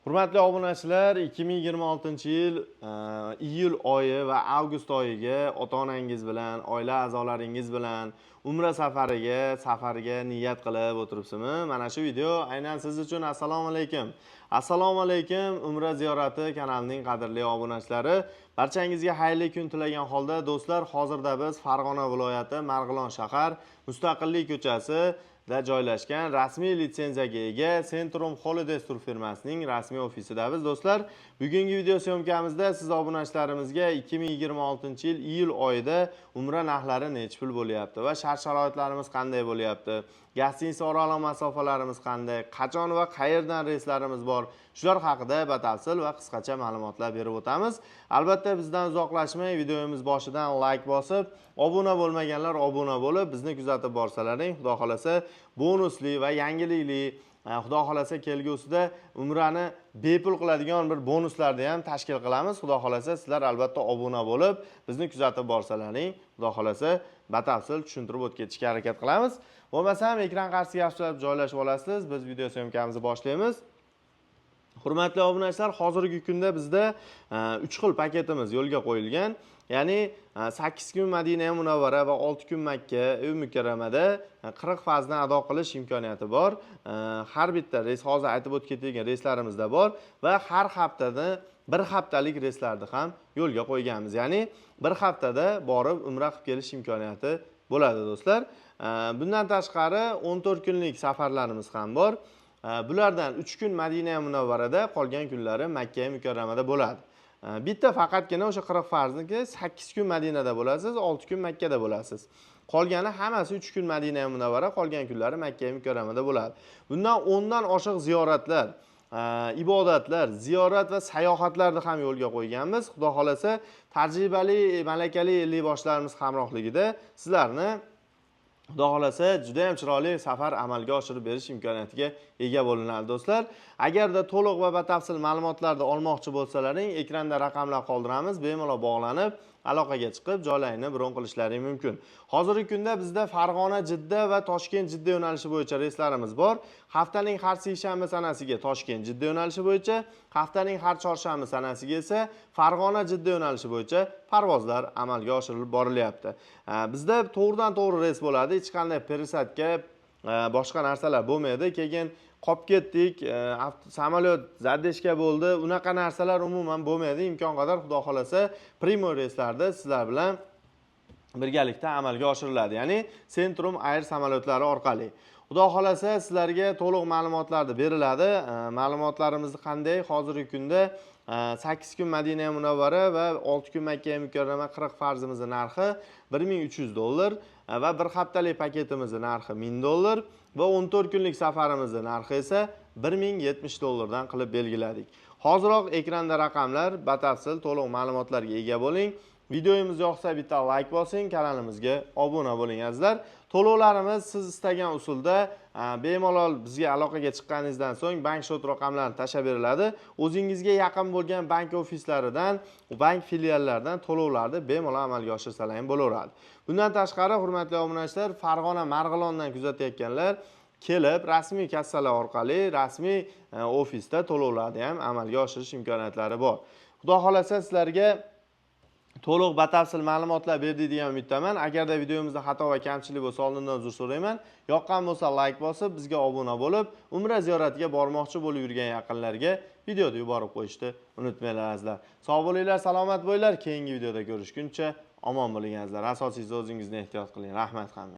Hurmatli obunachilar, 2026-yil iyul oyi va avgust oyiga ota-onangiz bilan, oila a'zolaringiz bilan umra safariga niyat qilib o'tiribsizmi? Mana shu video aynan siz uchun. Assalomu alaykum. Assalomu alaykum, Umra ziyorati kanalining qadrli obunachilari. Barchangizga xayrli kun tilagan holda do'stlar, hozirda biz Farg'ona viloyati Marg'ilon shahar Mustaqillik ko'chasi da joylashgan rasmiy litsenziyaga ega Centrum Holidays tur firmasining rasmiy ofisidamiz do'stlar. Bugungi video syomkamizda siz obunachilarimizga 2026-yil iyul oyida umra narxlari necha pul bo'lyapti va shart-sharoitlarimiz qanday bo'lyapti, gostinitsa oraliq masofalarimiz qanday, qachon va qayerdan reyslarimiz bor, shular haqida batafsil va qisqacha ma'lumotlar berib o'tamiz. Albatta bizdan uzoqlashmay videomiz boshidan like bosib, obuna bo'lmaganlar obuna bo'lib, bizni kuzatib borsalaring, xudo xolasa bonusli va yangilikli, xudo xolasa kelgusida umrani bepul qiladigan bir bonuslarni ham tashkil qilamiz. Xudo xolasa sizlar albatta obuna bo'lib, bizni kuzatib borsalaring, xudo xolasa batafsil tushuntirib o'tib ketishga harakat qilamiz. Bo'lmasam ekran qarshisiga yaxshilab joylashib olasiz. Biz video syomkamizni boshlaymiz. Hurmatli obunachilar, hozirgi kunda bizda 3 xil paketimiz yo'lga qo'yilgan. Ya'ni 8 kun Madina Munavvara va 6 kun Makka Mukarramada 40 farzdan ado qilish imkoniyati bor. Har bitta reys hozir aytib o'tib ketilgan reyslarimiz bor va har haftada bir haftalik reyslarni ham yo'lga qo'yganmiz. Ya'ni bir haftada borib umra qilib kelish imkoniyati bo'ladi do'stlar. Bundan tashqari 14 kunlik safarlarimiz ham bor. Bulardan 3 kun Madina Munavvarada, qolgan kunlari Makka Mukarramada bo'ladi. Bitta faqatgina o'sha 40 farzniki 8 kun Madinada bo'lasiz, 6 kun Makkada bo'lasiz. Qolgani hammasi 3 kun Madina Munavvara, qolgan kunlari Makka Mukarramada bo'ladi. Bundan 10 dan oshiq ziyoratlar, ibodatlar, ziyorat va sayohatlarni ham yo'lga qo'yganmiz. Xudo xolasa tajribali, malakali liboslarimiz hamrohligida sizlarni xudo xolasa juda ham chiroyli safar amalga oshirib berish imkoniyatiga ega bo'linadi do'stlar. Agarda to'liq va batafsil ma'lumotlarni olmoqchi bo'lsalaring, ekranda raqamlar qoldiramiz, bemalol bog'lanib aloqaga chiqib joylarini bron qilishlaring mumkin. Hozirgi kunda bizda Farg'ona, Jidda va Toshkent, Jidda yo'nalishi bo'yicha reyslarimiz bor. Haftaning har seshanba sanasiga Toshkent, Jidda yo'nalishi bo'yicha, haftaning har chorshanba sanasiga esa Farg'ona, Jidda yo'nalishi bo'yicha parvozlar amalga oshirilib borilyapti. Bizda to'g'ridan to'g'ri reys bo'ladi, hech qanday perisadka, boshqa narsalar bo'lmaydi. Keyin qolib ketdik, samolyot zadeshka bo'ldi, unaqa narsalar umuman bo'lmaydi. Imkon qadar xudo xolasa primoy reyslarda sizlar bilan birgalikda amalga oshiriladi. Ya'ni Centrum Air samolyotlari orqali. Xudo xolasa sizlarga to'liq ma'lumotlar beriladi. Ma'lumotlarimiz qanday? Hozirgi kunda 8 kun Madina Munavvara va 6 kun Makka Mukarrama 40 farzimizning narxi $1300 va bir haftalik paketimizning narxi $1000 va 14 kunlik safarimizning narxi esa $1070 dan qilib belgiladik. Hoziroq ekranda raqamlar, batafsil to'liq ma'lumotlarga ega bo'ling. Videomiz yoqsa bitta like bosing, kanalimizga obuna bo'ling azizlar. To'lovlarimiz siz istagan usulda bemalol bizga aloqaga chiqqaningizdan so'ng bank shot raqamlarini tashab beriladi. O'zingizga yaqin bo'lgan bank ofislaridan, bank filiallaridan to'lovlarni bemalol amalga oshirsalar ham bo'laveradi. Bundan tashqari, hurmatli obunachilar, Farg'ona Marg'ilondan kuzatayotganlar kelib rasmiy kassalar orqali rasmiy ofisda to'lovlarni ham amalga oshirish imkoniyatlari bor. Xudo xolasa sizlarga to'liq batafsil ma'lumotlar berdik degan umiddaman. Agarda videomizda xato va kamchilik bo'lsa, oldindan uzr so'rayman. Yoqqan bo'lsa like bosib, bizga obuna bo'lib, umra ziyoratiga bormoqchi bo'lib yurgan yaqinlarga videoni yuborib qo'yishni unutmanglar azizlar. Sog' bo'linglar, salomat bo'linglar. Keyingi videoda ko'rishguncha omon bo'ling azizlar. Asosiysi o'zingizni ehtiyot qiling. Rahmat hamma.